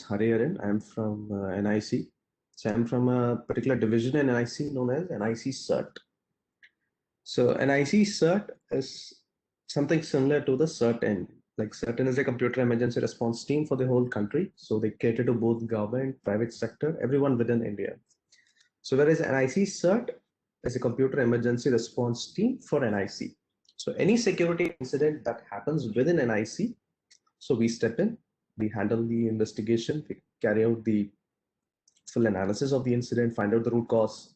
Hariharan. I'm from NIC. So I'm from a particular division in NIC known as NIC CERT. So NIC CERT is something similar to the CERT-N. Like CERT-N is a computer emergency response team for the whole country. So they cater to both government, private sector, everyone within India. So whereas NIC CERT is a computer emergency response team for NIC. So any security incident that happens within NIC, so we step in, we handle the investigation, we carry out the full analysis of the incident, find out the root cause,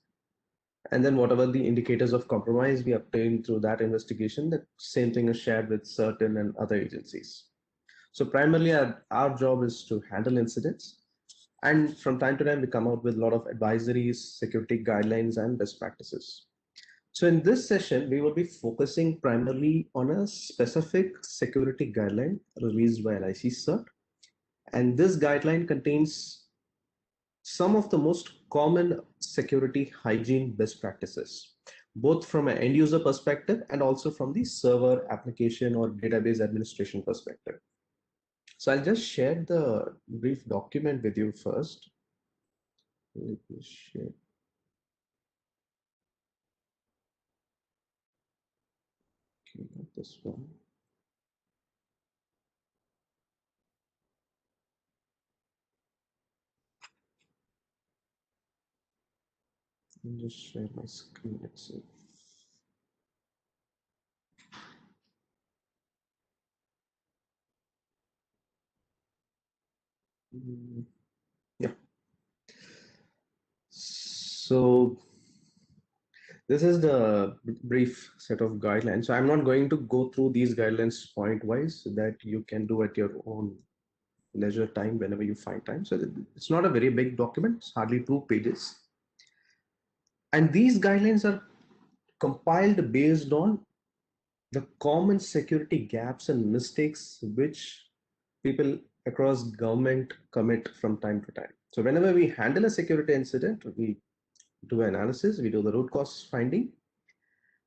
and then whatever the indicators of compromise we obtain through that investigation, the same thing is shared with certain and other agencies. So primarily our job is to handle incidents, and from time to time we come out with a lot of advisories, security guidelines, and best practices. So in this session, we will be focusing primarily on a specific security guideline released by NIC CERT. And this guideline contains some of the most common security hygiene best practices, both from an end user perspective and also from the server application or database administration perspective. So I'll just share the brief document with you first. Let me share. Okay, not this one. I'll just share my screen itself. Yeah. So this is the brief set of guidelines. So I'm not going to go through these guidelines point wise, so that you can do at your own leisure time whenever you find time. So it's not a very big document, it's hardly 2 pages. And these guidelines are compiled based on the common security gaps and mistakes which people across government commit from time to time. So whenever we handle a security incident, we do analysis, we do the root cause finding,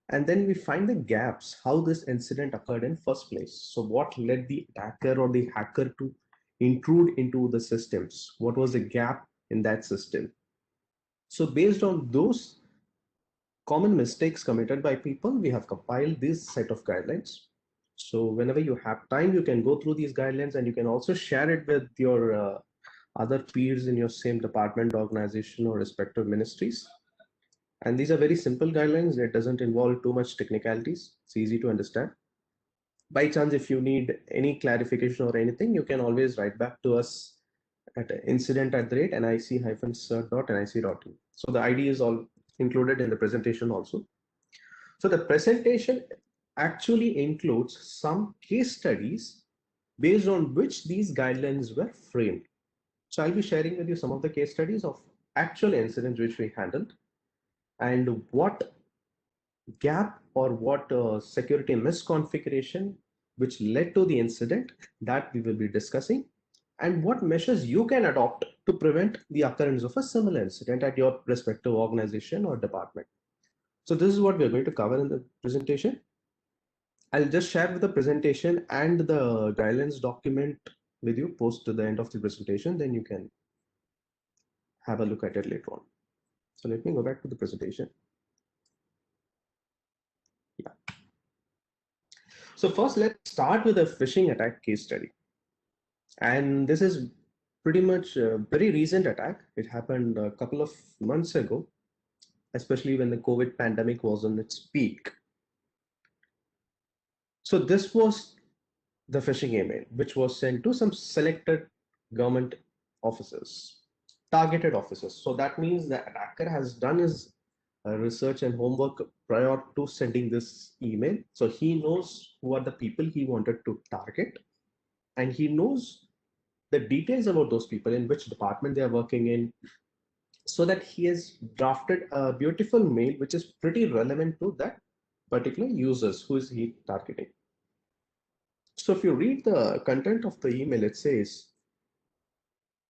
and then we find the gaps, how this incident occurred in first place. So what led the attacker or the hacker to intrude into the systems? What was the gap in that system? So based on those common mistakes committed by people, we have compiled this set of guidelines. So whenever you have time, you can go through these guidelines, and you can also share it with your other peers in your same department, organization, or respective ministries. And these are very simple guidelines. It doesn't involve too much technicalities. It's easy to understand. By chance, if you need any clarification or anything, you can always write back to us at incident@nic-cert.nic.in. So the ID is all included in the presentation also. So the presentation actually includes some case studies based on which these guidelines were framed. So I'll be sharing with you some of the case studies of actual incidents which we handled, and what gap or what security misconfiguration which led to the incident that we will be discussing, and what measures you can adopt to prevent the occurrence of a similar incident at your respective organization or department. So this is what we're going to cover in the presentation. I'll just share the presentation and the guidelines document with you post to the end of the presentation, then you can have a look at it later on. So let me go back to the presentation. Yeah. So first, let's start with a phishing attack case study. And this is pretty much a very recent attack. It happened a couple of months ago, especially when the COVID pandemic was on its peak. So this was the phishing email, which was sent to some selected government officers, targeted officers. So that means the attacker has done his research and homework prior to sending this email. So he knows who are the people he wanted to target, and he knows the details about those people, in which department they are working in, so that he has drafted a beautiful mail which is pretty relevant to that particular users who is he targeting. So if you read the content of the email, it says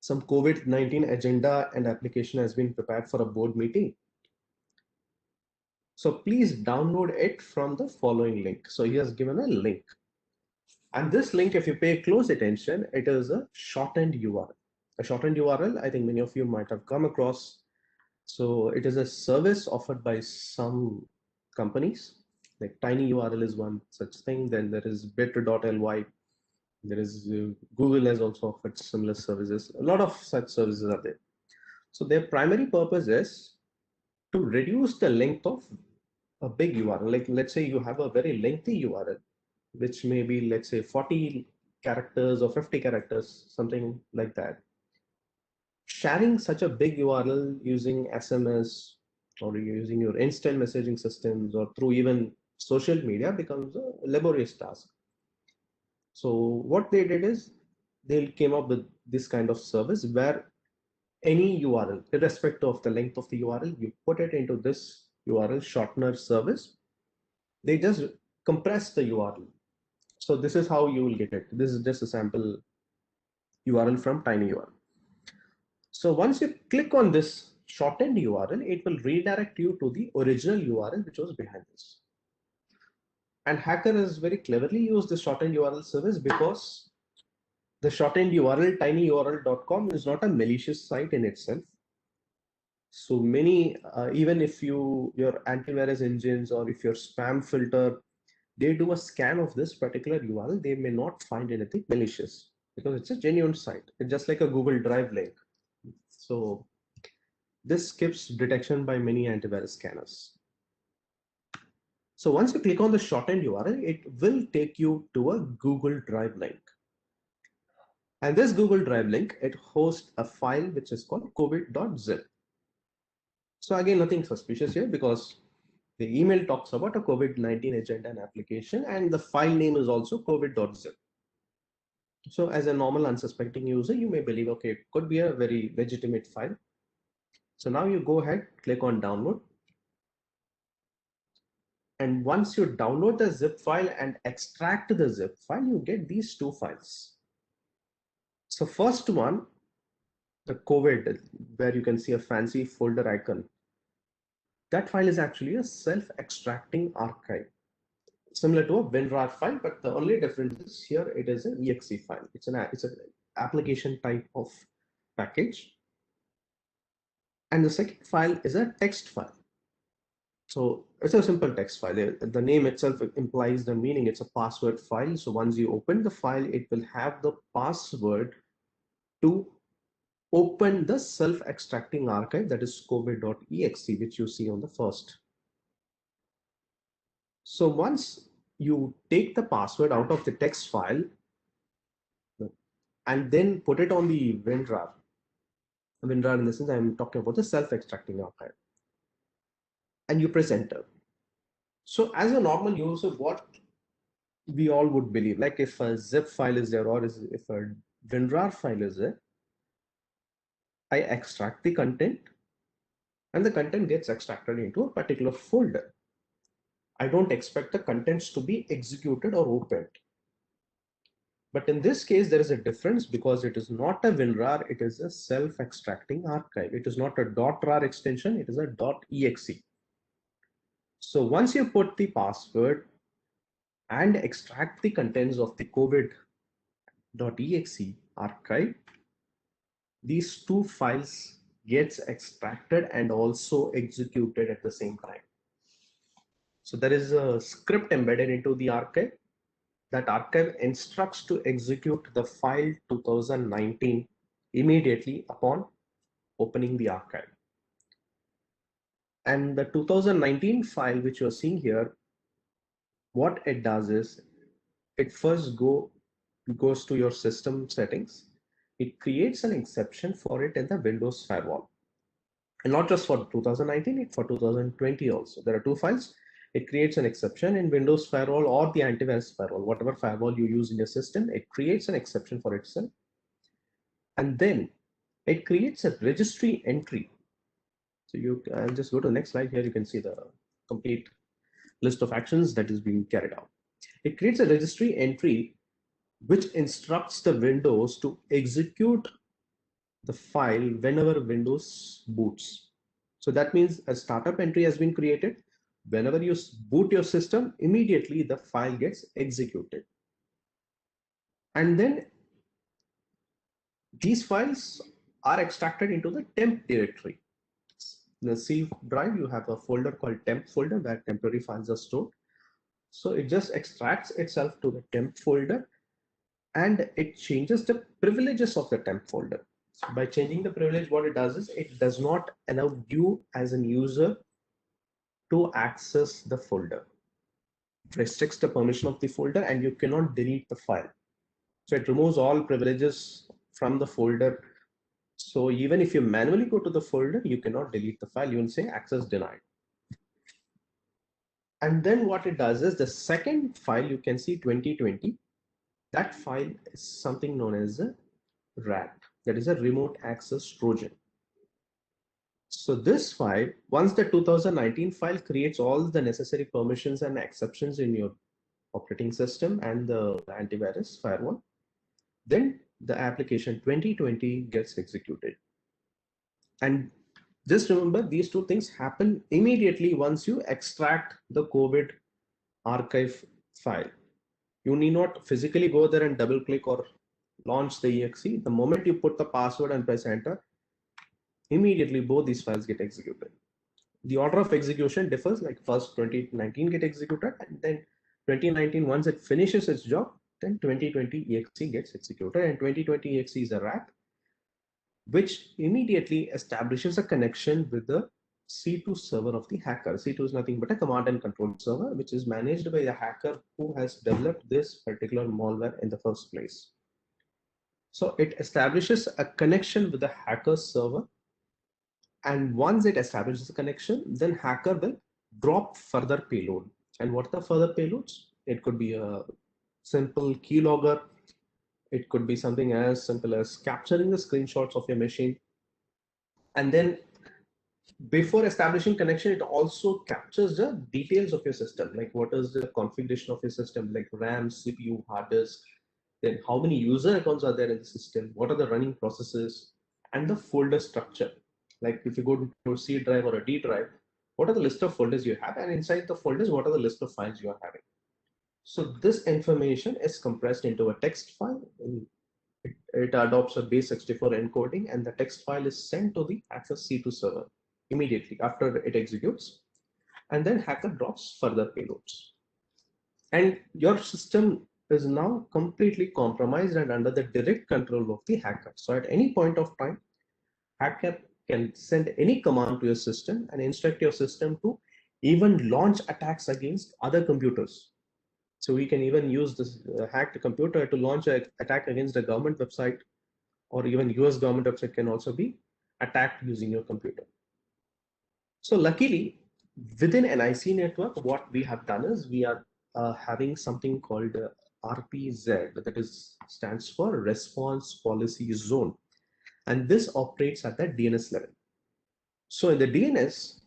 some COVID-19 agenda and application has been prepared for a board meeting. So please download it from the following link. So he has given a link. And this link, if you pay close attention, it is a shortened URL. A shortened URL, I think many of you might have come across. So it is a service offered by some companies. Like tinyurl is one such thing. Then there is bit.ly. There is Google has also offered similar services. A lot of such services are there. So their primary purpose is to reduce the length of a big URL. Like let's say you have a very lengthy URL, which may be, let's say, 40 characters or 50 characters, something like that. Sharing such a big URL using SMS or using your instant messaging systems or through even social media becomes a laborious task. So what they did is they came up with this kind of service where any URL, irrespective of the length of the URL, you put it into this URL shortener service. They just compress the URL. So this is how you will get it. This is just a sample URL from tinyurl. So once you click on this shortened URL, it will redirect you to the original URL which was behind this. And hacker has very cleverly used the shortened URL service because the shortened URL tinyurl.com is not a malicious site in itself. So many, even if your antivirus engines or if your spam filter, they do a scan of this particular URL, they may not find anything malicious because it's a genuine site. It's just like a Google Drive link. So this skips detection by many antivirus scanners. So once you click on the shortened URL, it will take you to a Google Drive link. And this Google Drive link, it hosts a file which is called covid.zip. So again, nothing suspicious here because the email talks about a COVID-19 agenda and application, and the file name is also covid.zip. So as a normal unsuspecting user, you may believe, okay, it could be a very legitimate file. So now you go ahead, click on download. And once you download the zip file and extract the zip file, you get these two files. So first one, the COVID, where you can see a fancy folder icon, that file is actually a self-extracting archive, similar to a WinRAR file, but the only difference is here it is an exe file. It's an application type of package. And the second file is a text file. So it's a simple text file. The name itself implies the meaning. It's a password file. So once you open the file, it will have the password to open the self-extracting archive, that is covid.exe, which you see on the first. So once you take the password out of the text file and then put it on the WinRAR in the sense I'm talking about the self-extracting archive, and you press enter. So as a normal user, what we all would believe, like if a zip file is there or if a WinRAR file is there, I extract the content and the content gets extracted into a particular folder. I don't expect the contents to be executed or opened. But in this case, there is a difference because it is not a WinRAR, it is a self-extracting archive. It is not a .rar extension, it is a .exe. So once you put the password and extract the contents of the covid.exe archive, these two files gets extracted and also executed at the same time. So there is a script embedded into the archive. That archive instructs to execute the file 2019 immediately upon opening the archive. And the 2019 file which you're seeing here, what it does is it first goes to your system settings. It creates an exception for it in the Windows firewall. And not just for 2019, it's for 2020 also. There are two files. It creates an exception in Windows firewall or the antivirus firewall, whatever firewall you use in your system, it creates an exception for itself. And then it creates a registry entry. So I'll just go to the next slide. Here you can see the complete list of actions that is being carried out. It creates a registry entry which instructs the Windows to execute the file whenever Windows boots. So that means a startup entry has been created. Whenever you boot your system, immediately the file gets executed. And then These files are extracted into the temp directory. In the C drive, you have a folder called temp folder where temporary files are stored. So it just extracts itself to the temp folder and it changes the privileges of the temp folder. So by changing the privilege, what it does is it does not allow you as a user to access the folder. It restricts the permission of the folder and you cannot delete the file. So it removes all privileges from the folder. So even if you manually go to the folder, you cannot delete the file. You will say access denied. And then what it does is the second file you can see 2020, that file is something known as a RAT, that is a remote access Trojan. So this file, once the 2019 file creates all the necessary permissions and exceptions in your operating system and the antivirus firewall, then the application 2020 gets executed. And just remember, these two things happen immediately once you extract the COVID archive file. You need not physically go there and double click or launch the exe. The moment you put the password and press enter, immediately both these files get executed. The order of execution differs, like first 2019 get executed and then 2019, once it finishes its job, then 2020 exe gets executed, and 2020 exe is a RAT which immediately establishes a connection with the C2 server of the hacker. C2 is nothing but a command and control server, which is managed by the hacker who has developed this particular malware in the first place. So it establishes a connection with the hacker server. And once it establishes a connection, then hacker will drop further payload. And what are the further payloads? It could be a simple keylogger. It could be something as simple as capturing the screenshots of your machine. And then before establishing connection, it also captures the details of your system, like what is the configuration of your system, like RAM, CPU, hard disk, then how many user accounts are there in the system, what are the running processes, and the folder structure. Like if you go to a C drive or a D drive, what are the list of folders you have, and inside the folders, what are the list of files you are having. So this information is compressed into a text file. It adopts a base64 encoding, and the text file is sent to the access C2 server immediately after it executes, and then hacker drops further payloads. And your system is now completely compromised and under the direct control of the hacker. So at any point of time, hacker can send any command to your system and instruct your system to even launch attacks against other computers. So we can even use this hacked computer to launch an attack against a government website, or even US government website can also be attacked using your computer. So luckily, within an IC network, what we have done is we are having something called RPZ, that is stands for Response Policy Zone, and this operates at the DNS level. So in the DNS,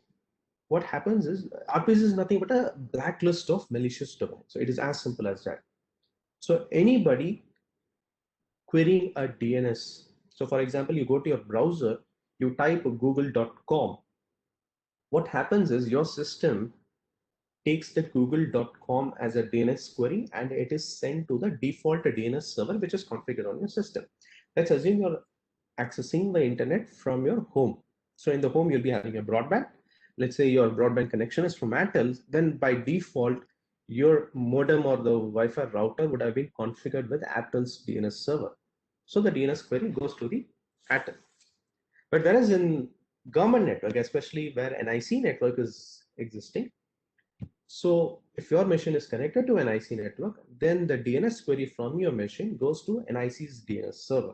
what happens is RPZ is nothing but a blacklist of malicious domains. So it is as simple as that. So anybody querying a DNS, so for example, you go to your browser, you type google.com. What happens is your system takes the google.com as a DNS query and it is sent to the default DNS server which is configured on your system. Let's assume you're accessing the internet from your home. So in the home, you'll be having a broadband. Let's say your broadband connection is from Airtel, then by default, your modem or the Wi-Fi router would have been configured with Airtel's DNS server. So the DNS query goes to the Airtel. But whereas in government network, especially where an IC network is existing, so if your machine is connected to an IC network, then the DNS query from your machine goes to NIC's DNS server.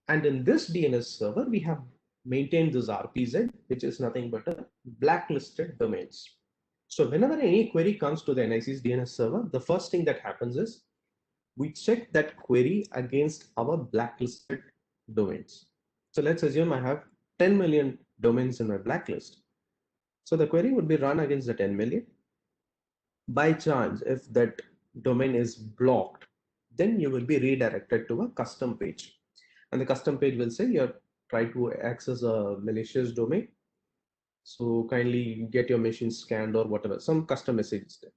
And in this DNS server, we have maintained this RPZ, which is nothing but a blacklisted domains. So whenever any query comes to the NIC's DNS server, the first thing that happens is we check that query against our blacklisted domains. So let's assume I have 10 million domains in my blacklist. So the query would be run against the 10 million. By chance, if that domain is blocked, then you will be redirected to a custom page. And the custom page will say you're trying to access a malicious domain. So kindly get your machine scanned or whatever, some custom messages there.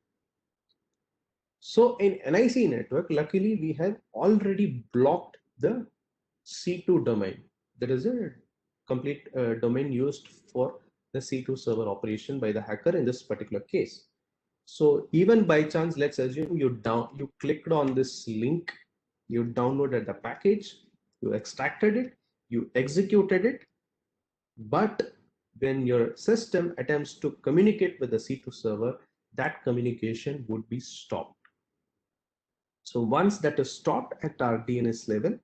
So in NIC network, luckily we have already blocked the C2 domain. There is a complete domain used for the C2 server operation by the hacker in this particular case. So even by chance, let's assume you clicked on this link, you downloaded the package, you extracted it, you executed it, but when your system attempts to communicate with the C2 server, that communication would be stopped. So once that is stopped at our DNS level,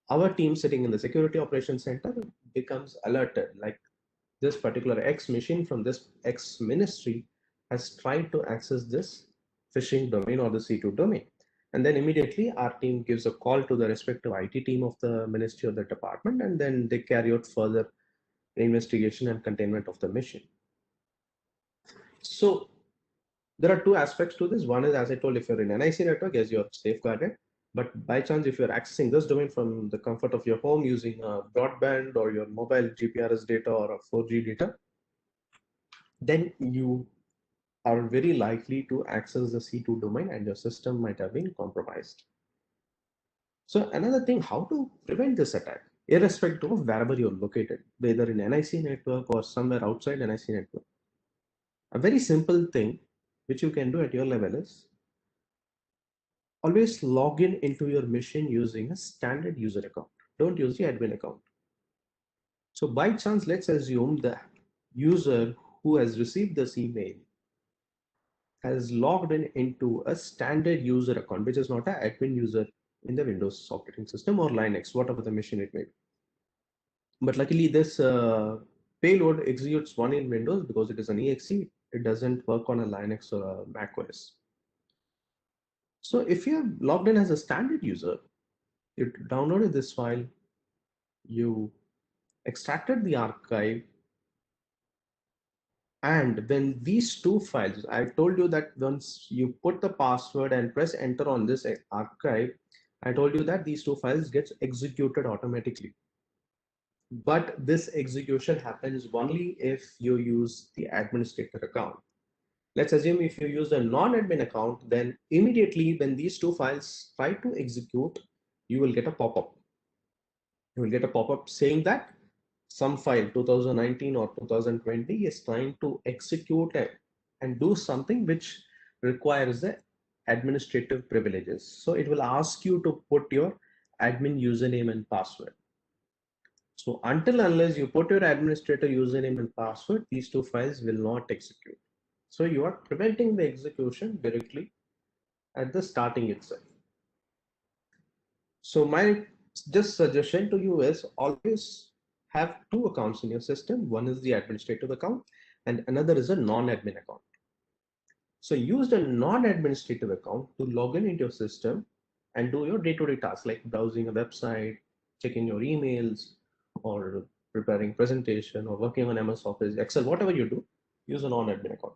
our team sitting in the security operations center becomes alerted, like this particular X machine from this X ministry has tried to access this phishing domain or the C2 domain. And then immediately our team gives a call to the respective IT team of the ministry or the department, and then they carry out further investigation and containment of the machine. So there are two aspects to this. One is, as I told, if you're in NIC network, yes, you're safeguarded. But by chance, if you're accessing this domain from the comfort of your home using a broadband or your mobile GPRS data or a 4G data, then you are very likely to access the C2 domain and your system might have been compromised. So another thing, how to prevent this attack, irrespective of wherever you're located, whether in NIC network or somewhere outside NIC network. A very simple thing which you can do at your level is always log in into your machine using a standard user account. Don't use the admin account. So by chance, let's assume the user who has received this email has logged in into a standard user account, which is not an admin user in the Windows operating system or Linux, whatever the machine it may be. But luckily, this payload executes only in Windows because it is an exe. It doesn't work on a Linux or a Mac OS. So if you have logged in as a standard user, you downloaded this file, you extracted the archive, and when these two files, I told you that once you put the password and press enter on this archive, I told you that these two files gets executed automatically. But this execution happens only if you use the administrator account. Let's assume if you use a non-admin account, then immediately when these two files try to execute, you will get a pop-up. You will get a pop-up saying that some file 2019 or 2020 is trying to execute it and do something which requires the administrative privileges. So it will ask you to put your admin username and password. So until unless you put your administrator username and password, these two files will not execute. So you are preventing the execution directly at the starting itself. So my just suggestion to you is always have two accounts in your system. One is the administrative account and another is a non-admin account. So use the non-administrative account to log in into your system and do your day-to-day tasks like browsing a website, checking your emails, or preparing presentation or working on MS Office, Excel, whatever you do, use a non-admin account.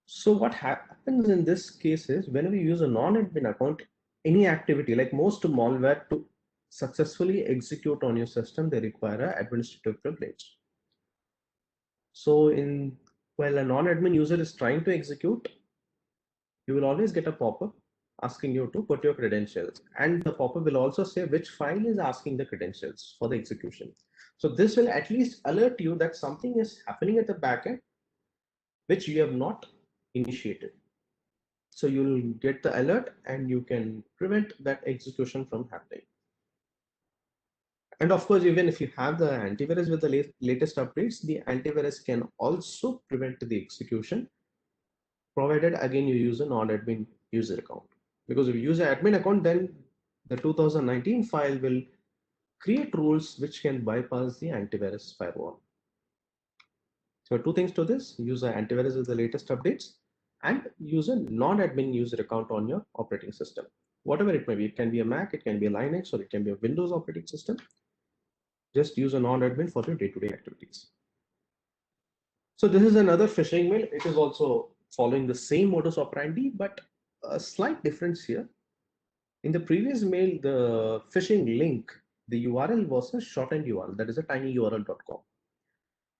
So what happens in this case is whenever you use a non-admin account, any activity like most malware to successfully execute on your system, they require an administrative privilege. So while a non-admin user is trying to execute, you will always get a pop-up asking you to put your credentials, and the pop-up will also say which file is asking the credentials for the execution. So this will at least alert you that something is happening at the backend which you have not initiated. So you'll get the alert and you can prevent that execution from happening. And of course, even if you have the antivirus with the latest updates, the antivirus can also prevent the execution, provided again you use a non-admin user account. Because if you use an admin account, then the 2019 file will create rules which can bypass the antivirus firewall. So two things to this: use an antivirus with the latest updates and use a non-admin user account on your operating system. Whatever it may be, it can be a Mac, it can be a Linux, or it can be a Windows operating system. Just use a non-admin for your day-to-day activities. So this is another phishing mail. It is also following the same modus operandi, but a slight difference here. In the previous mail, the phishing link, the URL was a shortened URL, that is a tinyurl.com.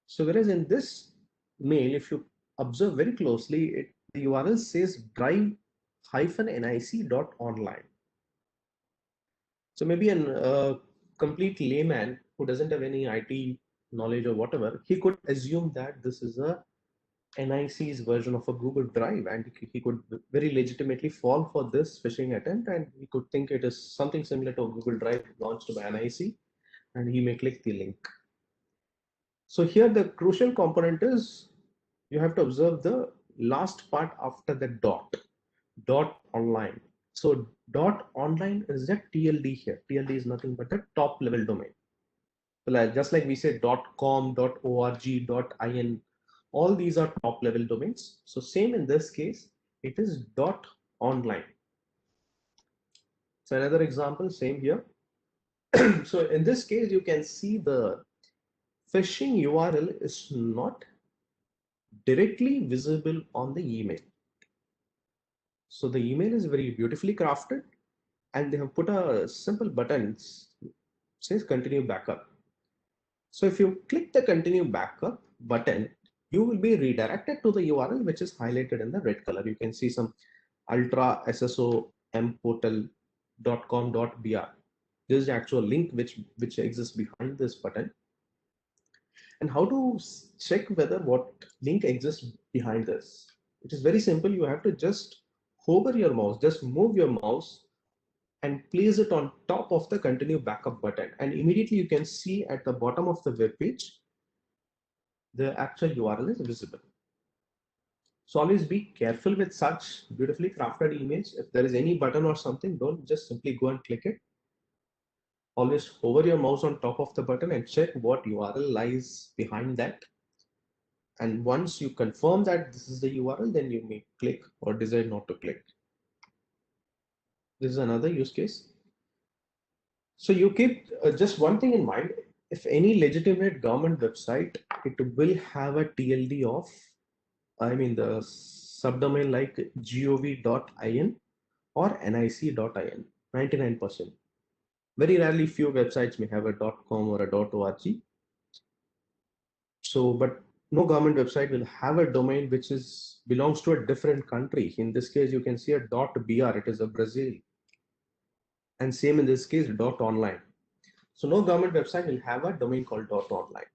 So whereas in this mail, if you observe very closely, the URL says drive-nic.online. So maybe a complete layman who doesn't have any IT knowledge or whatever, he could assume that this is a NIC's version of a Google Drive, and he could very legitimately fall for this phishing attempt, and he could think it is something similar to a Google Drive launched by NIC, and he may click the link. So here the crucial component is you have to observe the last part after the dot online. So dot online is the TLD here. TLD is nothing but the top level domain. So just like we say .com, .org, .in, all these are top level domains. So same in this case, it is .online. So another example, same here. So in this case, you can see the phishing URL is not directly visible on the email. So the email is very beautifully crafted, and they have put a simple button, says continue backup. So if you click the continue backup button, you will be redirected to the URL which is highlighted in the red color. You can see some ultra ssomportal.com.br. This is the actual link which exists behind this button. And how to check whether what link exists behind this? It is very simple. You have to just hover your mouse, just move your mouse and place it on top of the continue backup button, and immediately you can see at the bottom of the web page the actual URL is visible. So always be careful with such beautifully crafted emails. If there is any button or something, don't just simply go and click it. Always hover your mouse on top of the button and check what URL lies behind that. And once you confirm that this is the URL, then you may click or decide not to click. This is another use case. So you keep just one thing in mind. If any legitimate government website, it will have a TLD of, I mean, the subdomain like gov.in or nic.in, 99%. Very rarely few websites may have a .com or a .org. So, but no government website will have a domain which belongs to a different country. In this case, you can see a .br, it is a Brazil. And same in this case, .online. So no government website will have a domain called .online.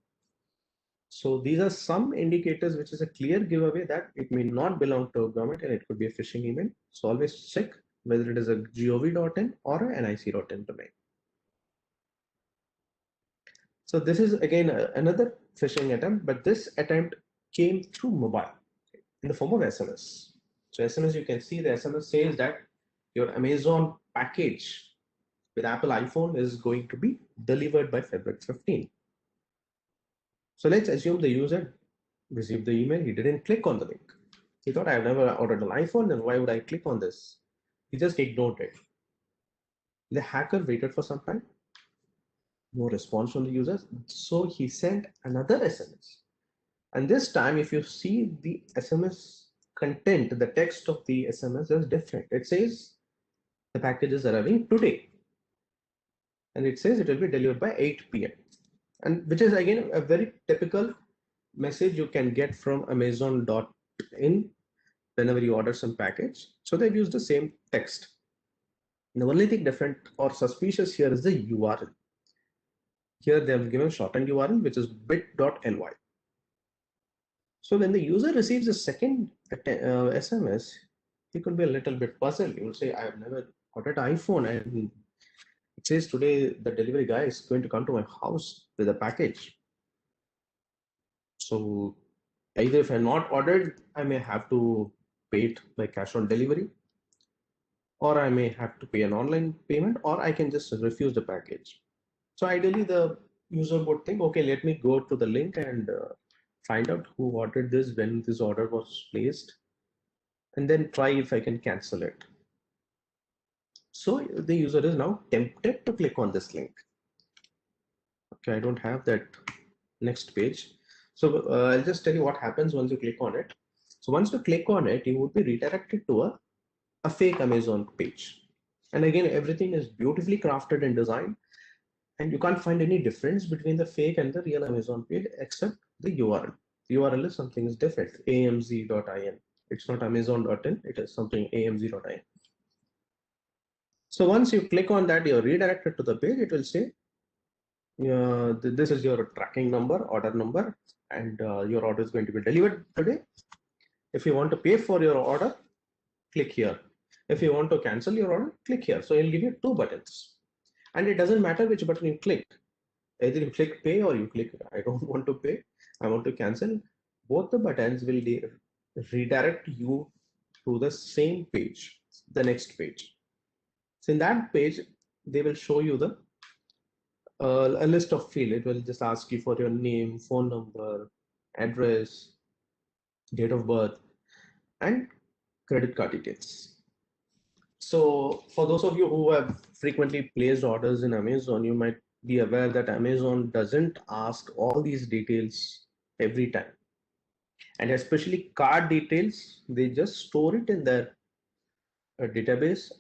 So these are some indicators which is a clear giveaway that it may not belong to a government and it could be a phishing email. So always check whether it is a gov.in or a nic.in domain. So this is again another phishing attempt, but this attempt came through mobile in the form of SMS. So SMS, you can see the SMS says that your Amazon package with Apple iPhone is going to be delivered by February 15. So let's assume the user received the email, he didn't click on the link. He thought, I've never ordered an iPhone, then why would I click on this? He just ignored it. The hacker waited for some time, no response from the users. So he sent another SMS. And this time, if you see the SMS content, the text of the SMS is different. It says the package is arriving today. And it says it will be delivered by 8 p.m. And which is again a very typical message you can get from Amazon.in whenever you order some package. So they've used the same text. The only thing different or suspicious here is the URL. Here they have given shortened URL, which is bit.ly. So when the user receives a second SMS, he could be a little bit puzzled. He will say, I have never ordered an iPhone, and it says today the delivery guy is going to come to my house with a package. So either if I'm not ordered, I may have to pay it by cash on delivery, or I may have to pay an online payment, or I can just refuse the package. So ideally the user would think, okay, let me go to the link and find out who ordered this, when this order was placed, and then try if I can cancel it. So the user is now tempted to click on this link. Okay, I don't have that next page. So I'll just tell you what happens once you click on it. So once you click on it, you would be redirected to a fake Amazon page. And again, everything is beautifully crafted and designed, and you can't find any difference between the fake and the real Amazon page except the URL. The URL is something is different, amz.in. It's not amazon.in, it is something amz.in. So once you click on that, you're redirected to the page. It will say, this is your tracking number, order number, and your order is going to be delivered today. If you want to pay for your order, click here. If you want to cancel your order, click here. So it'll give you two buttons. And it doesn't matter which button you click. Either you click pay or you click I don't want to pay, I want to cancel. Both the buttons will redirect you to the same page, the next page. So in that page, they will show you the a list of field. It will just ask you for your name, phone number, address, date of birth, and credit card details. So for those of you who have frequently placed orders in Amazon, you might be aware that Amazon doesn't ask all these details every time. And especially card details, they just store it in their database,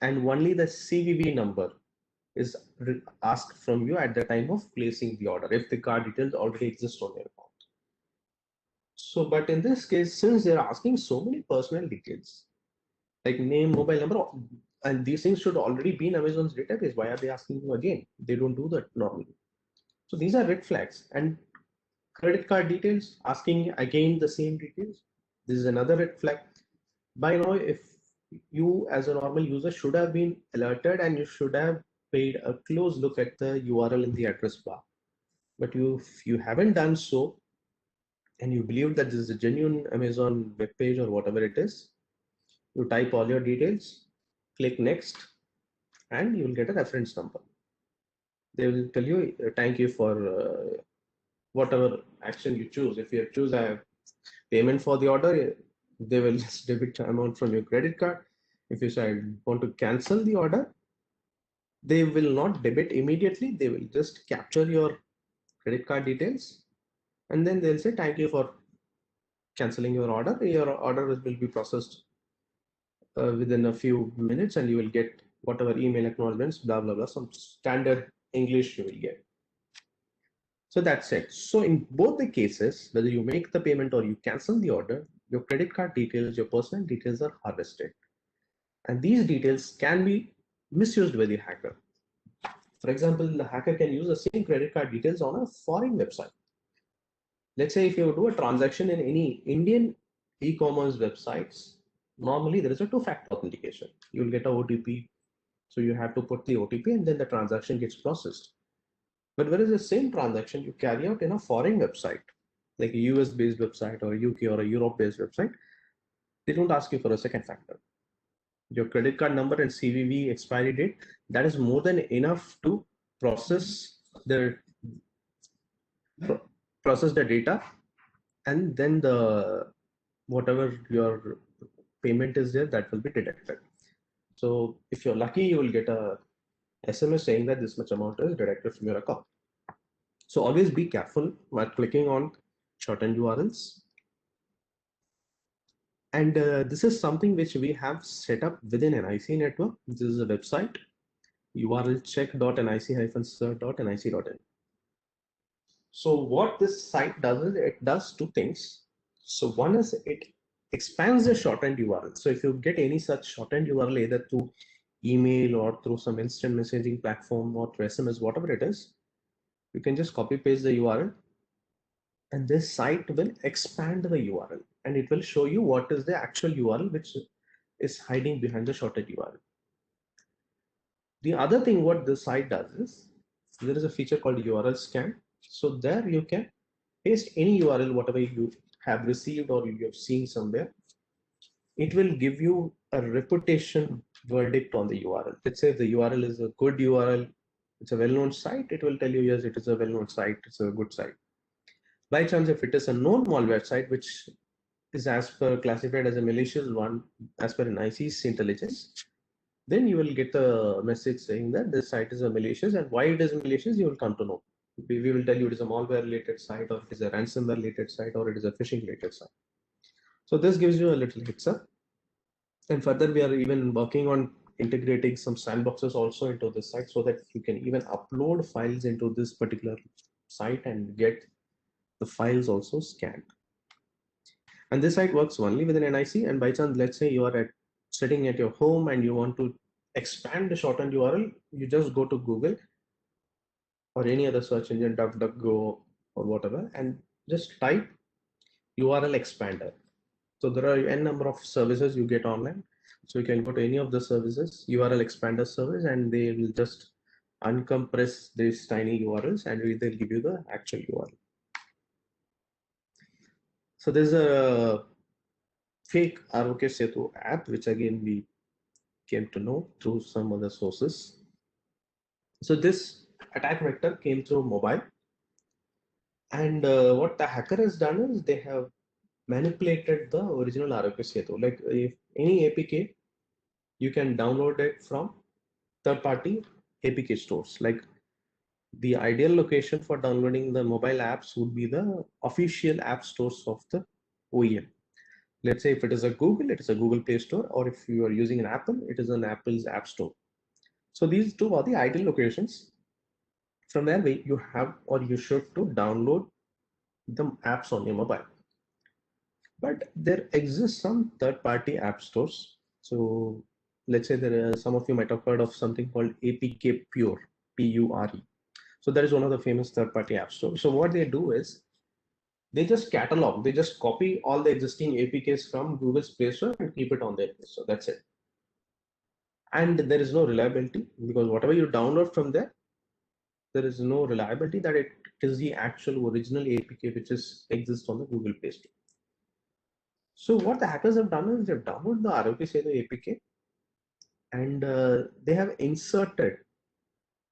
and only the CVV number is asked from you at the time of placing the order if the card details already exist on your account. So, but in this case, since they're asking so many personal details, like name, mobile number, and these things should already be in Amazon's database. Why are they asking you again? They don't do that normally. So these are red flags. And credit card details, asking again the same details. This is another red flag. By now, if you as a normal user should have been alerted and you should have paid a close look at the URL in the address bar. But if you haven't done so, and you believe that this is a genuine Amazon web page or whatever it is, you type all your details, click next, and you will get a reference number. They will tell you, thank you for whatever action you choose. If you choose a payment for the order, they will just debit the amount from your credit card. If you say want to cancel the order, they will not debit immediately. They will just capture your credit card details, and then they'll say thank you for canceling your order. Your order will be processed within a few minutes, and you will get whatever email acknowledgements, blah blah blah, some standard English you will get. So that's it. So in both the cases, whether you make the payment or you cancel the order, your credit card details, your personal details are harvested, and these details can be misused by the hacker. For example, the hacker can use the same credit card details on a foreign website. Let's say if you do a transaction in any Indian e-commerce websites, normally there is a two-factor authentication. You'll get a OTP, so you have to put the OTP and then the transaction gets processed. But whereas the same transaction you carry out in a foreign website, like a US-based website or a UK or a Europe-based website, they don't ask you for a second factor. Your credit card number and CVV expiry date, that is more than enough to process the data, and then the whatever your payment is there, that will be deducted. So if you're lucky, you will get a SMS saying that this much amount is deducted from your account. So always be careful while clicking on shortened URLs. And this is something which we have set up within NIC network. This is a website, URL check.nic-cert.nic.in. So what this site does is it does two things. So one is it expands the shortened URL. So if you get any such shortened URL either through email or through some instant messaging platform or through SMS, whatever it is, you can just copy paste the URL, and this site will expand the URL and it will show you what is the actual URL which is hiding behind the shorted URL. The other thing what this site does is there is a feature called URL scan. So there you can paste any URL, whatever you have received or you have seen somewhere. It will give you a reputation verdict on the URL. Let's say if the URL is a good URL, it's a well-known site, it will tell you, yes, it is a well-known site, it's a good site. By chance, if it is a known malware site, which is as per classified as a malicious one, as per NIC's intelligence, then you will get a message saying that this site is a malicious, and why it is malicious, you will come to know. We will tell you it is a malware related site, or it is a ransomware related site, or it is a phishing related site. So this gives you a little heads up. And further, we are even working on integrating some sandboxes also into this site so that you can even upload files into this particular site and get the files also scanned. And this site works only within NIC. And by chance, let's say you are sitting at your home and you want to expand the shortened URL, you just go to Google or any other search engine, DuckDuckGo or whatever, and just type URL expander. So there are n number of services you get online. So you can go to any of the services, URL expander service, and they will just uncompress these tiny URLs and they'll give you the actual URL. So there's a fake ROK Setu app, which again we came to know through some other sources. So this attack vector came through mobile, and what the hacker has done is they have manipulated the original ROK Setu. Like if any APK, you can download it from third-party APK stores. Like the ideal location for downloading the mobile apps would be the official app stores of the OEM. Let's say if it is a Google, it is a Google Play Store, or if you are using an Apple, it is an Apple's App Store. So these two are the ideal locations. From there, you have or you should to download the apps on your mobile. But there exists some third-party app stores. So let's say there are, some of you might have heard of something called APK Pure, Pure. So that is one of the famous third-party app stores. So what they do is they just catalog, they just copy all the existing APKs from Google's Play Store and keep it on their Play Store. That's it. And there is no reliability because whatever you download from there is no reliability that it is the actual original APK which exists on the Google Play Store. So what the hackers have done is they've downloaded the ROP Setu APK and they have inserted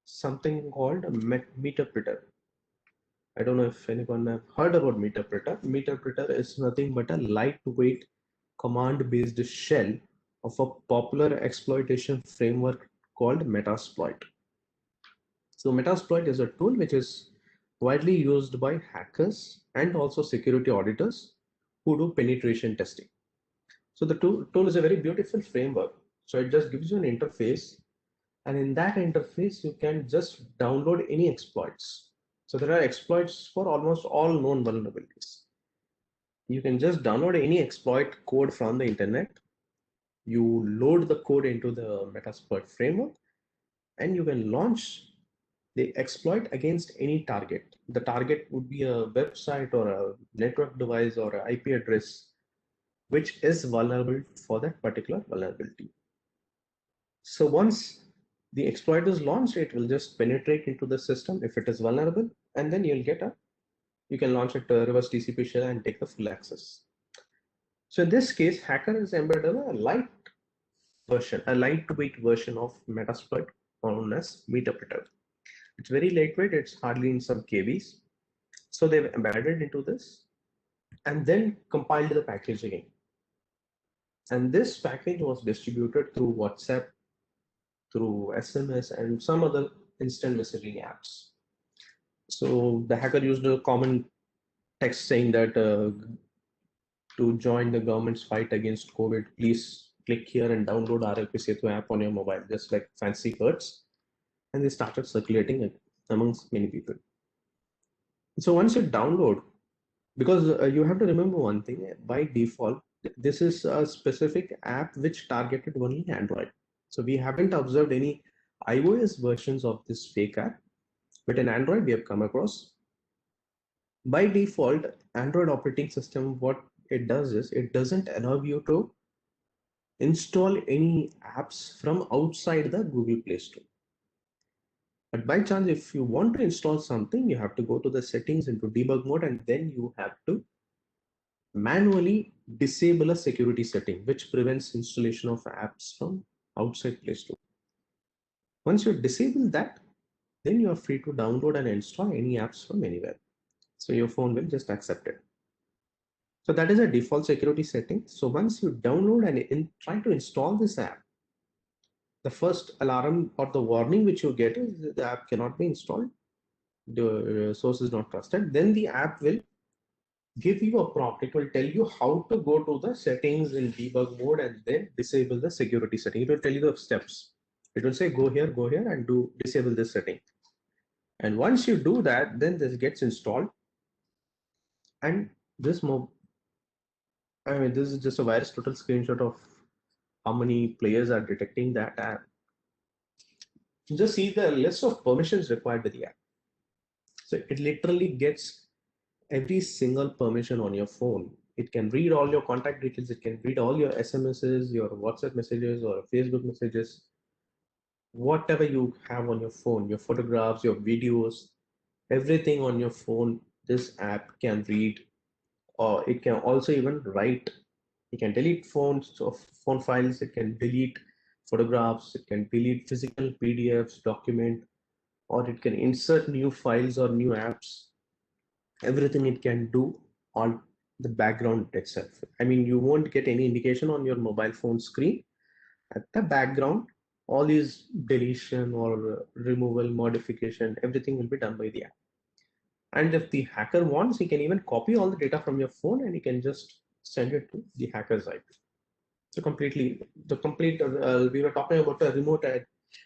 something called a meterpreter. I don't know if anyone have heard about meterpreter. Meterpreter is nothing but a lightweight command-based shell of a popular exploitation framework called Metasploit. So Metasploit is a tool which is widely used by hackers and also security auditors who do penetration testing. So the tool is a very beautiful framework. So it just gives you an interface, and in that interface, you can just download any exploits. So there are exploits for almost all known vulnerabilities. You can just download any exploit code from the internet. You load the code into the Metasploit framework, and you can launch the exploit against any target. The target would be a website or a network device or an IP address which is vulnerable for that particular vulnerability. So once the exploit is launched, it will just penetrate into the system if it is vulnerable, and then you can launch it reverse TCP shell and take the full access. So in this case, hacker has embedded a lightweight version of Metasploit known as Meterpreter. It's very lightweight, it's hardly in some KBs. So they've embedded into this and then compiled the package again. And this package was distributed through WhatsApp, through SMS, and some other instant messaging apps. So the hacker used a common text saying that to join the government's fight against COVID, please click here and download RLP Setu app on your mobile, just like fancy words. And they started circulating it amongst many people. So once you download, because you have to remember one thing, by default, this is a specific app which targeted only Android. So we haven't observed any iOS versions of this fake app, but in Android we have come across. By default, Android operating system, what it does is it doesn't allow you to install any apps from outside the Google Play Store. But by chance, if you want to install something, you have to go to the settings into debug mode, and then you have to manually disable a security setting which prevents installation of apps from outside Play Store. Once you disable that, then you are free to download and install any apps from anywhere. So your phone will just accept it. So that is a default security setting. So once you download and try to install this app, the first alarm or the warning which you get is the app cannot be installed. The source is not trusted. Then the app will give you a prompt. It will tell you how to go to the settings in debug mode and then disable the security setting. It will tell you the steps. It will say go here and disable this setting. And once you do that, then this gets installed. And this this is just a virus total screenshot of how many players are detecting that app. Just see the list of permissions required with the app. So it literally gets every single permission on your phone. It can read all your contact details. It can read all your SMSs, your WhatsApp messages, or Facebook messages, whatever you have on your phone, your photographs, your videos, everything on your phone, this app can read, or it can also even write. It can delete phones of phone files, it can delete photographs, it can delete physical PDFs, document, or it can insert new files or new apps. Everything it can do on the background itself. I mean, you won't get any indication on your mobile phone screen. At the background, all these deletion or removal, modification, everything will be done by the app. And if the hacker wants, he can even copy all the data from your phone and he can just send it to the hacker's IP. So the complete, we were talking about a remote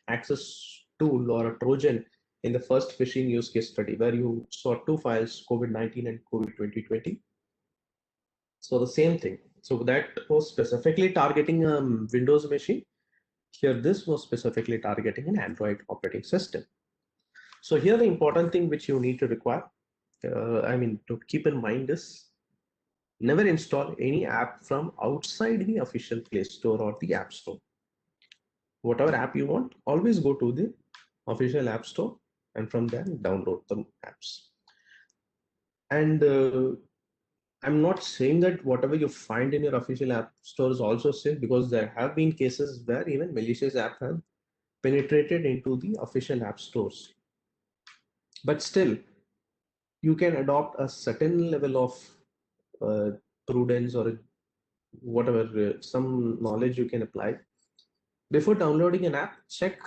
access tool or a Trojan in the first phishing use case study where you saw two files, COVID-19 and COVID 2020. So the same thing. So that was specifically targeting a Windows machine. Here, this was specifically targeting an Android operating system. So here, the important thing which you need to require, to keep in mind is never install any app from outside the official Play Store or the App Store. Whatever app you want, always go to the official App Store and from there download the apps. And I'm not saying that whatever you find in your official app store is also safe, because there have been cases where even malicious apps have penetrated into the official app stores. But still, you can adopt a certain level of uh, prudence or whatever, some knowledge you can apply. Before downloading an app, check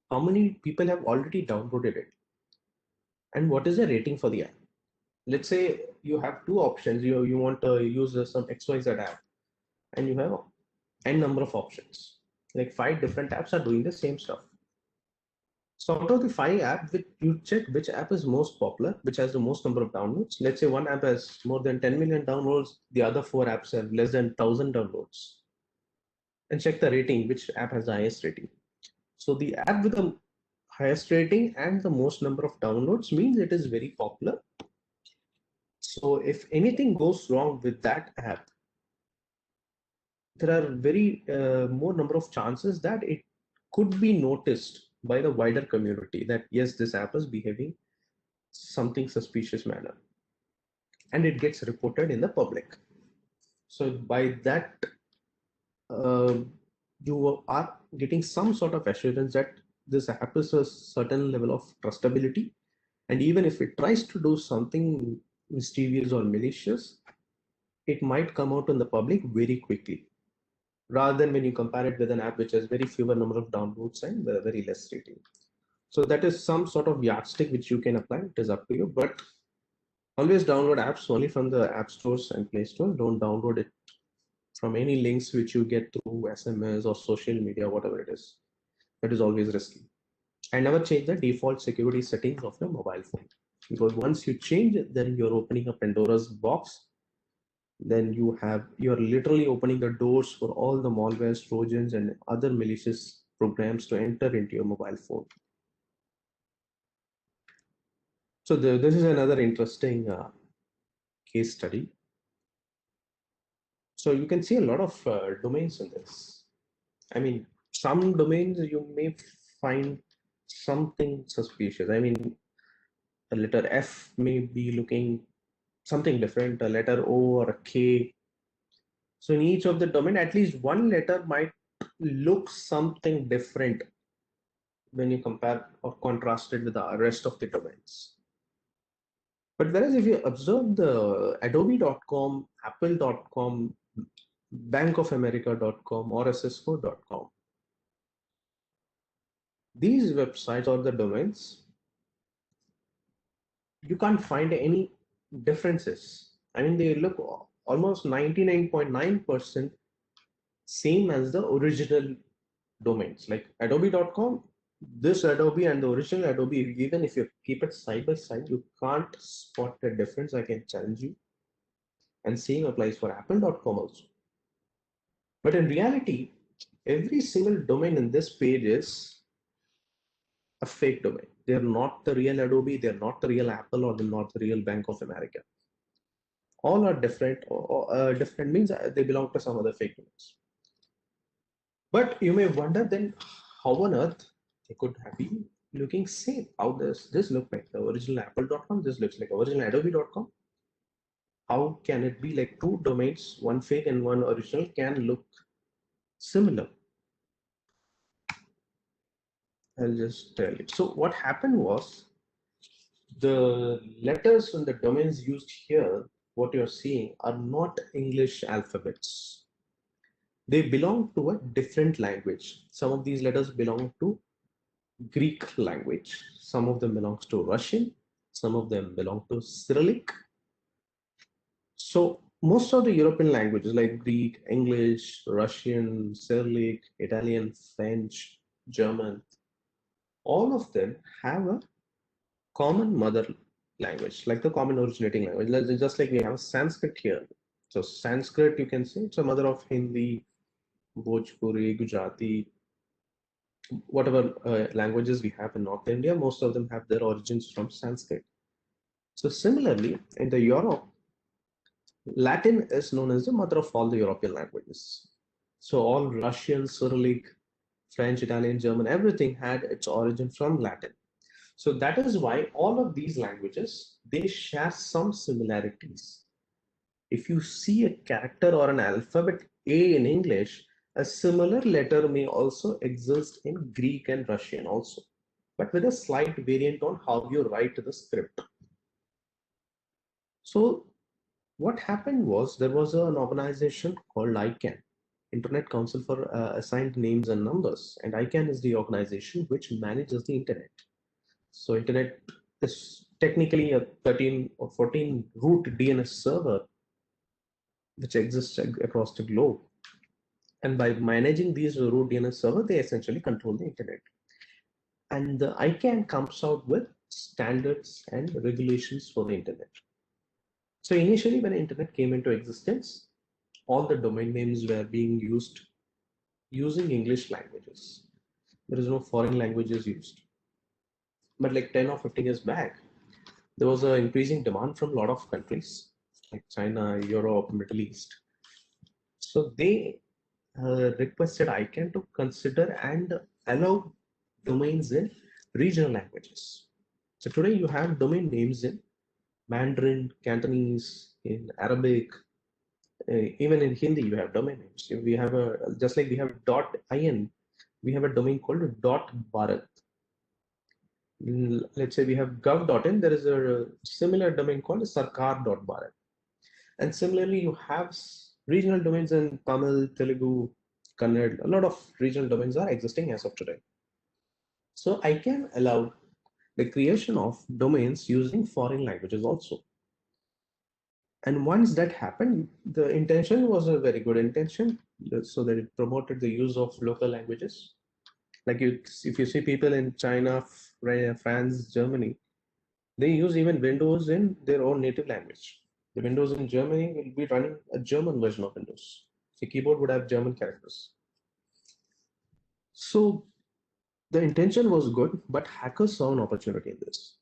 how many people have already downloaded it and what is the rating for the app. Let's say you have two options. You want to use some XYZ app and you have n number of options. Like five different apps are doing the same stuff. So out of the five apps, you check which app is most popular, which has the most number of downloads. Let's say one app has more than 10 million downloads, the other four apps have less than 1,000 downloads. And check the rating, which app has the highest rating. So the app with the highest rating and the most number of downloads means it is very popular. So if anything goes wrong with that app, there are very more number of chances that it could be noticed by the wider community that yes, this app is behaving something suspicious manner, and it gets reported in the public. So by that, uh, you are getting some sort of assurance that this app is a certain level of trustability, and even if it tries to do something mischievous or malicious, it might come out in the public very quickly, rather than when you compare it with an app which has very fewer number of downloads and very less rating. So that is some sort of yardstick which you can apply. It is up to you, but always download apps only from the app stores and Play Store. Don't download it from any links which you get through SMS or social media, whatever it is. That is always risky. And never change the default security settings of your mobile phone, because once you change it, then you're opening a Pandora's box. Then you're literally opening the doors for all the malwares, trojans, and other malicious programs to enter into your mobile phone. So this is another interesting case study. So you can see a lot of domains in this. I mean, some domains you may find something suspicious. I mean, a letter F may be looking something different, a letter O or a K. So in each of the domain, at least one letter might look something different when you compare or contrast it with the rest of the domains. But whereas if you observe the adobe.com, apple.com, bankofamerica.com, or ssco.com, these websites or the domains, you can't find any differences. I mean, they look almost 99.9% same as the original domains. Like adobe.com, this Adobe and the original Adobe, even if you keep it side by side, you can't spot the difference. I can challenge you. And same applies for apple.com also. But in reality, every single domain in this page is a fake domain. They're not the real Adobe, they're not the real Apple, or they're not the real Bank of America. All are different, or different means they belong to some other fake domains. But you may wonder then how on earth they could have been looking same. How does this look like the original apple.com? This looks like original adobe.com. How can it be like two domains, one fake and one original, can look similar? I'll just tell you. So what happened was the letters and the domains used here, what you're seeing, are not English alphabets. They belong to a different language. Some of these letters belong to Greek language. Some of them belongs to Russian. Some of them belong to Cyrillic. So most of the European languages like Greek, English, Russian, Cyrillic, Italian, French, German, all of them have a common mother language, like the common originating language. Just like we have Sanskrit here. So Sanskrit, you can say it's a mother of Hindi, Bhojpuri, Gujarati, whatever languages we have in North India, most of them have their origins from Sanskrit. So similarly, in the Europe, Latin is known as the mother of all the European languages. So all Russian, Cyrillic, French, Italian, German, everything had its origin from Latin. So that is why all of these languages, they share some similarities. If you see a character or an alphabet A in English, a similar letter may also exist in Greek and Russian also, but with a slight variant on how you write the script. So what happened was there was an organization called ICANN, Internet Council for Assigned Names and Numbers, and ICANN is the organization which manages the internet. So internet is technically a 13 or 14 root DNS server which exists across the globe. And by managing these root DNS server, they essentially control the internet. And the ICANN comes out with standards and regulations for the internet. So initially when the internet came into existence, all the domain names were being used using English languages. There is no foreign languages used. But like 10 or 15 years back, there was an increasing demand from a lot of countries like China, Europe, Middle East. So they requested ICANN to consider and allow domains in regional languages. So today you have domain names in Mandarin, Cantonese, in Arabic, even in Hindi you have domain names. We have a, just like we have .in, we have a domain called .bharat. Let's say we have gov.in, there is a similar domain called sarkar.bharat. And similarly, you have regional domains in Tamil, Telugu, Kannada. A lot of regional domains are existing as of today. So I can allow the creation of domains using foreign languages also. And once that happened, the intention was a very good intention, so that it promoted the use of local languages. Like if you see people in China, France, Germany, they use even Windows in their own native language. The Windows in Germany will be running a German version of Windows. The keyboard would have German characters. So the intention was good, but hackers saw an opportunity in this.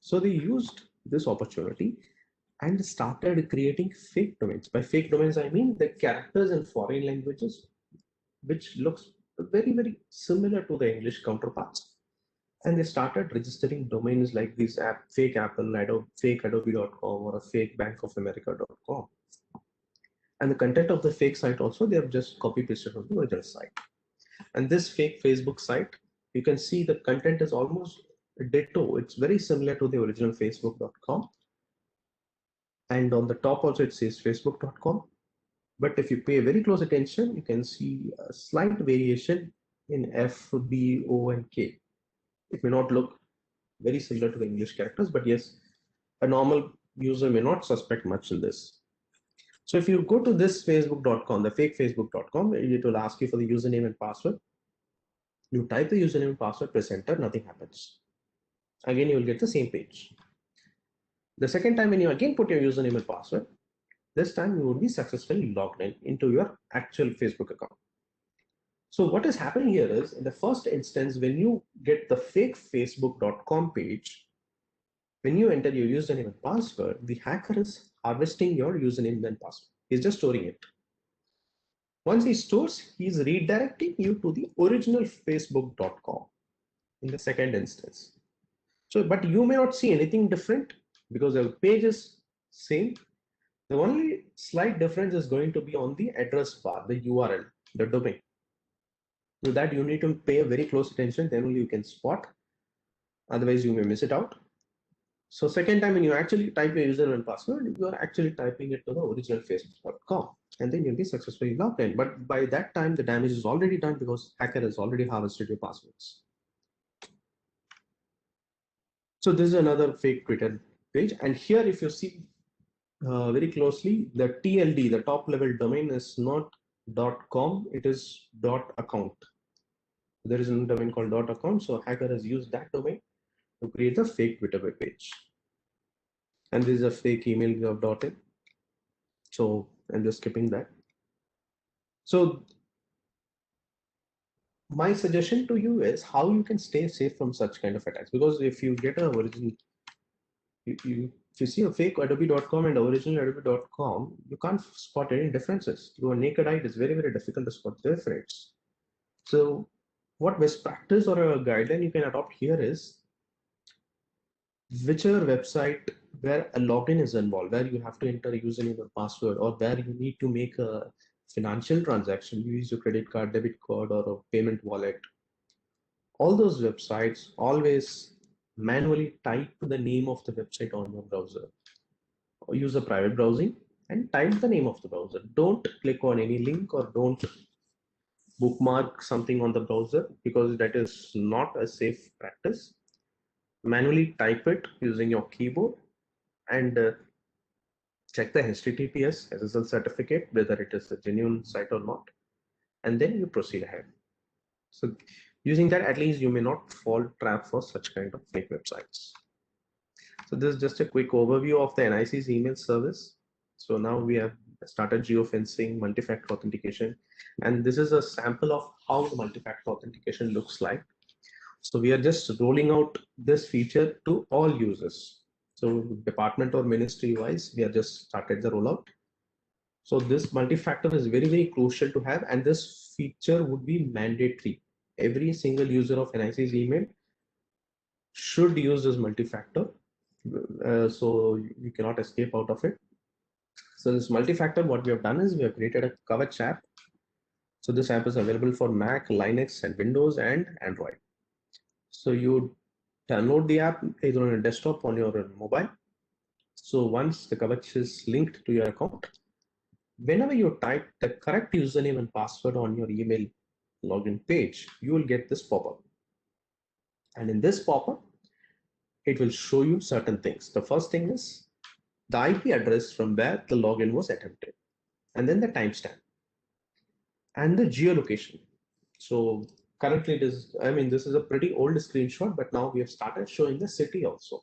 So they used this opportunity and started creating fake domains. By fake domains, I mean the characters in foreign languages, which looks very, very similar to the English counterparts. And they started registering domains like this fake Apple, fake Adobe.com, or a fake Bank of America.com. And the content of the fake site also, they have just copy pasted from the original site. And this fake Facebook site, you can see the content is almost ditto. It's very similar to the original Facebook.com. And on the top also it says Facebook.com. But if you pay very close attention, you can see a slight variation in F, B, O, and K. It may not look very similar to the English characters, but yes, a normal user may not suspect much in this. So if you go to this facebook.com, the fake facebook.com, it will ask you for the username and password. You type the username and password, press enter, nothing happens. Again, you will get the same page. The second time when you again put your username and password, this time you will be successfully logged in into your actual Facebook account. So what is happening here is, in the first instance, when you get the fake facebook.com page, when you enter your username and password, the hacker is harvesting your username and password. He's just storing it. Once he stores, he's redirecting you to the original facebook.com in the second instance. So, but you may not see anything different because the page is same. The only slight difference is going to be on the address bar, the URL, the domain. To that you need to pay very close attention, then only you can spot. Otherwise, you may miss it out. So second time when you actually type your username and password, you are actually typing it to the original facebook.com, and then you'll be successfully logged in. But by that time, the damage is already done because hacker has already harvested your passwords. So this is another fake Twitter page. And here, if you see very closely, the TLD, the top level domain, is not .com, it is .account. There is a domain called .account. So hacker has used that domain to create a fake Twitter web page. And this is a fake email of .in. So I'm just skipping that. So my suggestion to you is how you can stay safe from such kind of attacks. Because if you get a original, if you see a fake adobe.com and original adobe.com, you can't spot any differences. Through a naked eye, it is very, very difficult to spot the difference. So what best practice or a guideline you can adopt here is, whichever website where a login is involved, where you have to enter a username or password, or where you need to make a financial transaction, you use your credit card, debit card, or a payment wallet, all those websites always manually type the name of the website on your browser, or use a private browsing and type the name of the browser. Don't click on any link or don't bookmark something on the browser, because that is not a safe practice. Manually type it using your keyboard and check the HTTPS SSL certificate, whether it is a genuine site or not, and then you proceed ahead. So using that, at least you may not fall trap for such kind of fake websites. So this is just a quick overview of the NIC's email service. So now we have started geofencing, multi-factor authentication, and this is a sample of how the multi-factor authentication looks like. So we are just rolling out this feature to all users. So department or ministry wise, we have just started the rollout. So this multi-factor is very, very crucial to have, and this feature would be mandatory. Every single user of NIC's email should use this multi-factor. So you cannot escape out of it. So this multi-factor, what we have done is we have created a Kavach app. So this app is available for Mac, Linux, and Windows and Android. So you download the app either on your desktop or on your mobile. So once the Kavach is linked to your account, whenever you type the correct username and password on your email login page, you will get this pop-up. And in this pop-up, it will show you certain things. The first thing is the IP address from where the login was attempted, and then the timestamp and the geolocation. So currently it is, I mean, this is a pretty old screenshot, but now we have started showing the city also,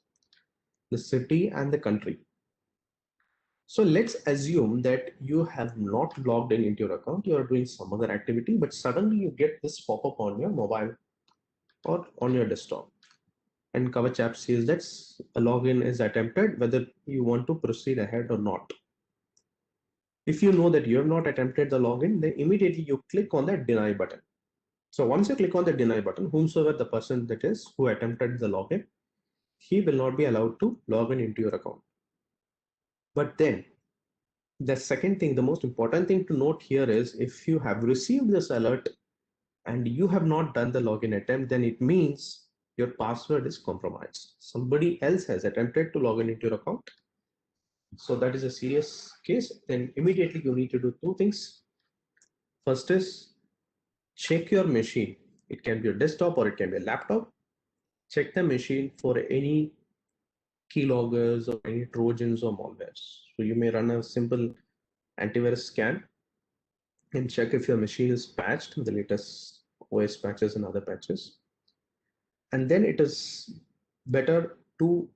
the city and the country. So let's assume that you have not logged in into your account, you are doing some other activity, but suddenly you get this pop-up on your mobile or on your desktop. And Kavach app says that a login is attempted, whether you want to proceed ahead or not. If you know that you have not attempted the login, then immediately you click on that deny button. So once you click on the deny button, whomsoever the person that is who attempted the login, he will not be allowed to log in into your account. But then the second thing, the most important thing to note here is, if you have received this alert and you have not done the login attempt, then it means your password is compromised. Somebody else has attempted to log in into your account. So that is a serious case. Then immediately you need to do two things. First is check your machine. It can be a desktop or it can be a laptop. Check the machine for any keyloggers or any trojans or malwares. So you may run a simple antivirus scan and check if your machine is patched with the latest OS patches and other patches. And then it is better to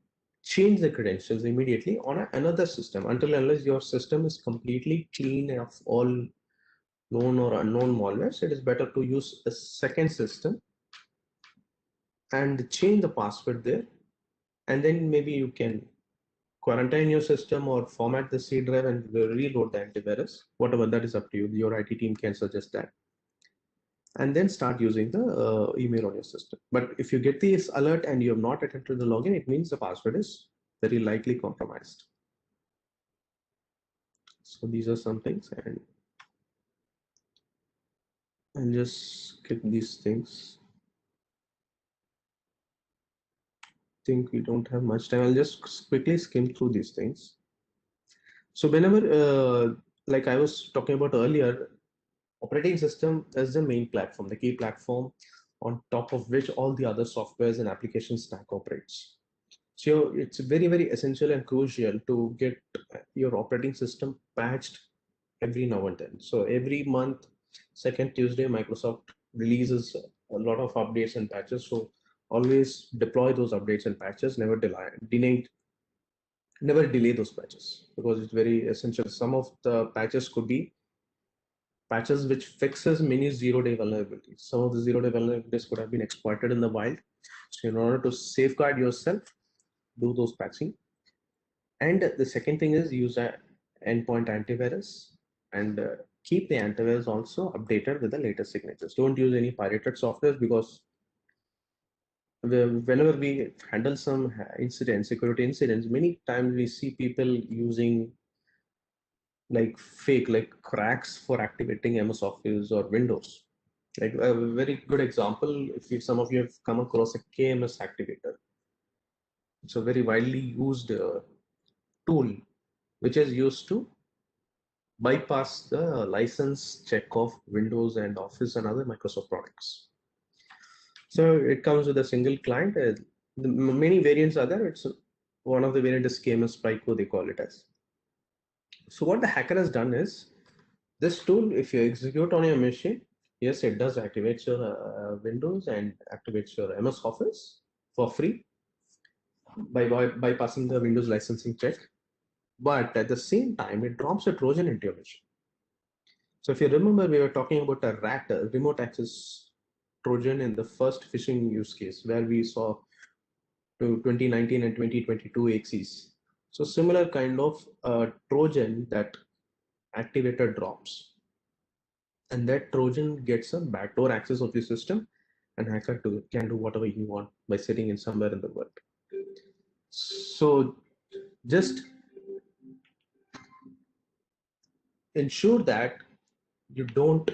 change the credentials immediately on another system, until unless your system is completely clean of all known or unknown malwares, it is better to use a second system and change the password there. And then maybe you can quarantine your system or format the C drive and reload the antivirus, whatever, that is up to you. Your IT team can suggest that. And then start using the email on your system. But if you get this alert and you have not attempted the login, it means the password is very likely compromised. So these are some things, and I'll just skip these things. Think we don't have much time. I'll just quickly skim through these things. So whenever, like I was talking about earlier, operating system is the main platform, the key platform on top of which all the other softwares and application stack operates. So it's very, very essential and crucial to get your operating system patched every now and then. So every month, second Tuesday, Microsoft releases a lot of updates and patches. So always deploy those updates and patches, never delay those patches, because it's very essential. Some of the patches could be patches which fixes many zero-day vulnerabilities. Some of the zero-day vulnerabilities could have been exploited in the wild. So in order to safeguard yourself, do those patching. And the second thing is use an endpoint antivirus, and keep the antivirus also updated with the latest signatures. Don't use any pirated software, because whenever we handle some security incidents, many times we see people using like fake, like cracks for activating MS Office or Windows. Like a very good example, if some of you have come across a KMS activator, it's a very widely used tool which is used to bypass the license check of Windows and Office and other Microsoft products. So it comes with a single client. Many variants are there. It's one of the variants is KMS Pico, they call it as. So what the hacker has done is, this tool, if you execute on your machine, yes, it does activate your Windows and activates your MS Office for free by bypassing the Windows licensing check. But at the same time, it drops a Trojan into your machine. So if you remember, we were talking about a RAT, a remote access Trojan, in the first phishing use case where we saw to 2019 and 2022 axes. So similar kind of Trojan that activator drops, and that Trojan gets a backdoor access of the system, and hacker can do whatever he want by sitting in somewhere in the world. So just ensure that you don't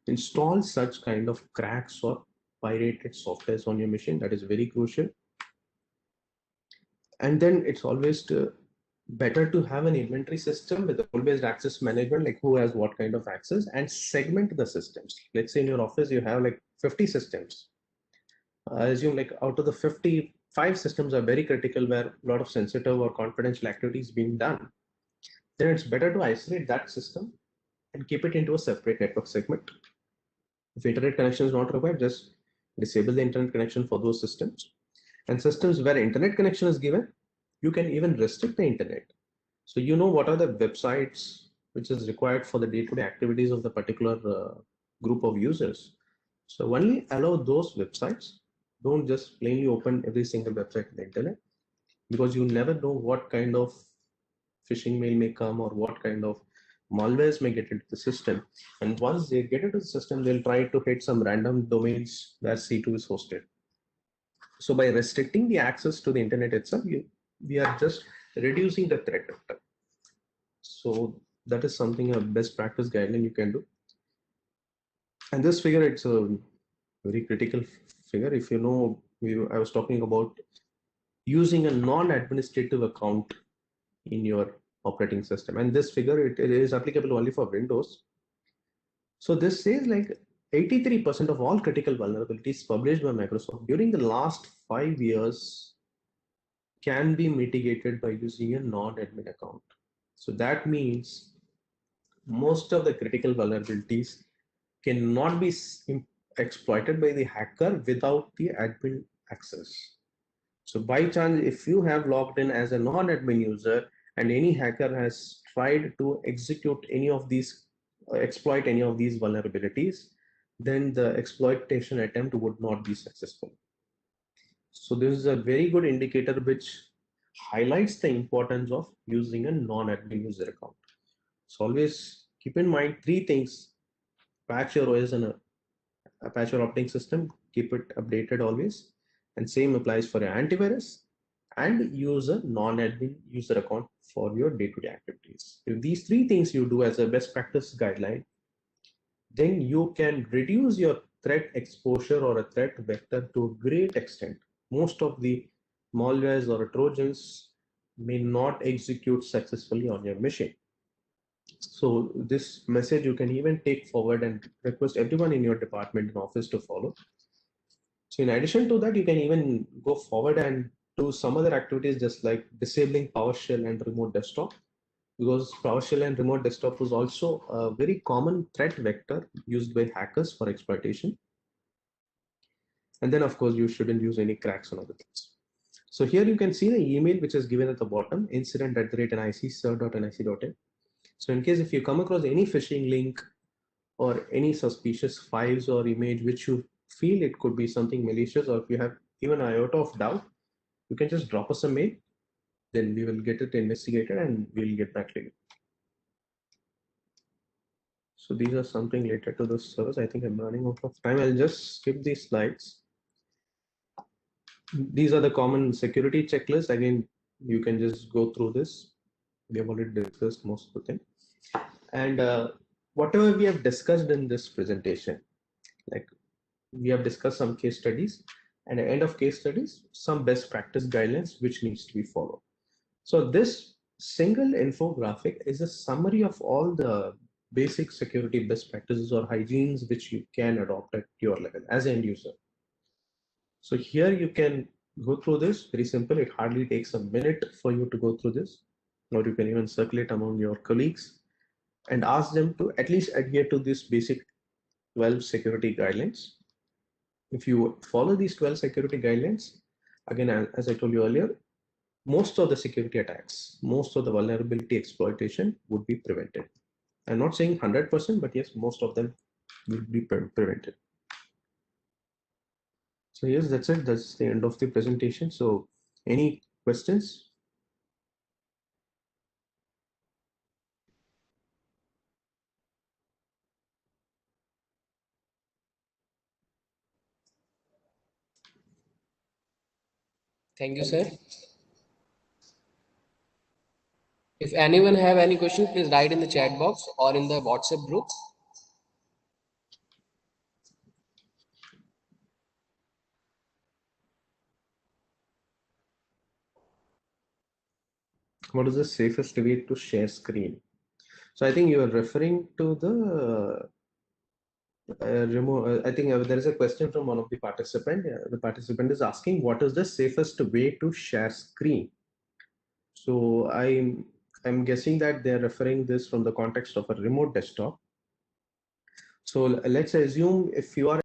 install such kind of cracks or pirated softwares on your machine. That is very crucial. And then it's always better to have an inventory system with role-based access management, like who has what kind of access, and segment the systems. Let's say in your office you have like 50 systems. I assume like out of the 55 systems are very critical, where a lot of sensitive or confidential activities being done. Then it's better to isolate that system and keep it into a separate network segment. If internet connection is not required, just disable the internet connection for those systems. And systems where internet connection is given, you can even restrict the internet. So you know what are the websites which is required for the day-to-day activities of the particular group of users. So only allow those websites. Don't just plainly open every single website on the internet, because you never know what kind of phishing mail may come or what kind of malwares may get into the system. And once they get into the system, they'll try to hit some random domains where C2 is hosted. So by restricting the access to the internet itself, we are just reducing the threat vector. So that is something, a best practice guideline you can do. And this figure, it's a very critical figure. If you know, I was talking about using a non-administrative account in your operating system, and this figure, it is applicable only for Windows. So this says like 83% of all critical vulnerabilities published by Microsoft during the last 5 years can be mitigated by using a non-admin account. So that means most of the critical vulnerabilities cannot be exploited by the hacker without the admin access. So by chance, if you have logged in as a non-admin user and any hacker has tried to execute any of these exploit any of these vulnerabilities, then the exploitation attempt would not be successful. So this is a very good indicator which highlights the importance of using a non-admin user account. So always keep in mind three things: patch your OS and patch your operating system, keep it updated always, and same applies for your antivirus, and use a non-admin user account for your day-to-day activities. If these three things you do as a best practice guideline, then you can reduce your threat exposure or a threat vector to a great extent. Most of the malwares or trojans may not execute successfully on your machine. So this message you can even take forward and request everyone in your department and office to follow. So in addition to that, you can even go forward and do some other activities just like disabling PowerShell and remote desktop, because PowerShell and remote desktop was also a very common threat vector used by hackers for exploitation. And then of course you shouldn't use any cracks and other things. So here you can see the email which is given at the bottom, incident@nicser.nic.in. So in case if you come across any phishing link or any suspicious files or image which you feel it could be something malicious, or if you have even an iota of doubt, you can just drop us a mail, then we will get it investigated and we'll get back to you. So these are something related to the service. I think I'm running out of time. I'll just skip these slides. These are the common security checklists. Again, you can just go through this. We have already discussed most of the thing. And whatever we have discussed in this presentation, like we have discussed some case studies, and at the end of case studies, some best practice guidelines which needs to be followed. So this single infographic is a summary of all the basic security best practices or hygienes which you can adopt at your level as an end user. So here you can go through this, very simple. It hardly takes a minute for you to go through this, or you can even circulate among your colleagues and ask them to at least adhere to this basic 12 security guidelines. If you follow these 12 security guidelines, again, as I told you earlier, most of the security attacks, most of the vulnerability exploitation would be prevented. I'm not saying 100%, but yes, most of them will be prevented. So yes, that's it. That's the end of the presentation. So any questions? Thank you, sir. If anyone have any question, please write in the chat box or in the WhatsApp group. What is the safest way to share screen? So I think you are referring to the remote. I think there is a question from one of the participant. The participant is asking, what is the safest way to share screen? So I'm guessing that they're referring this from the context of a remote desktop. So let's assume if you are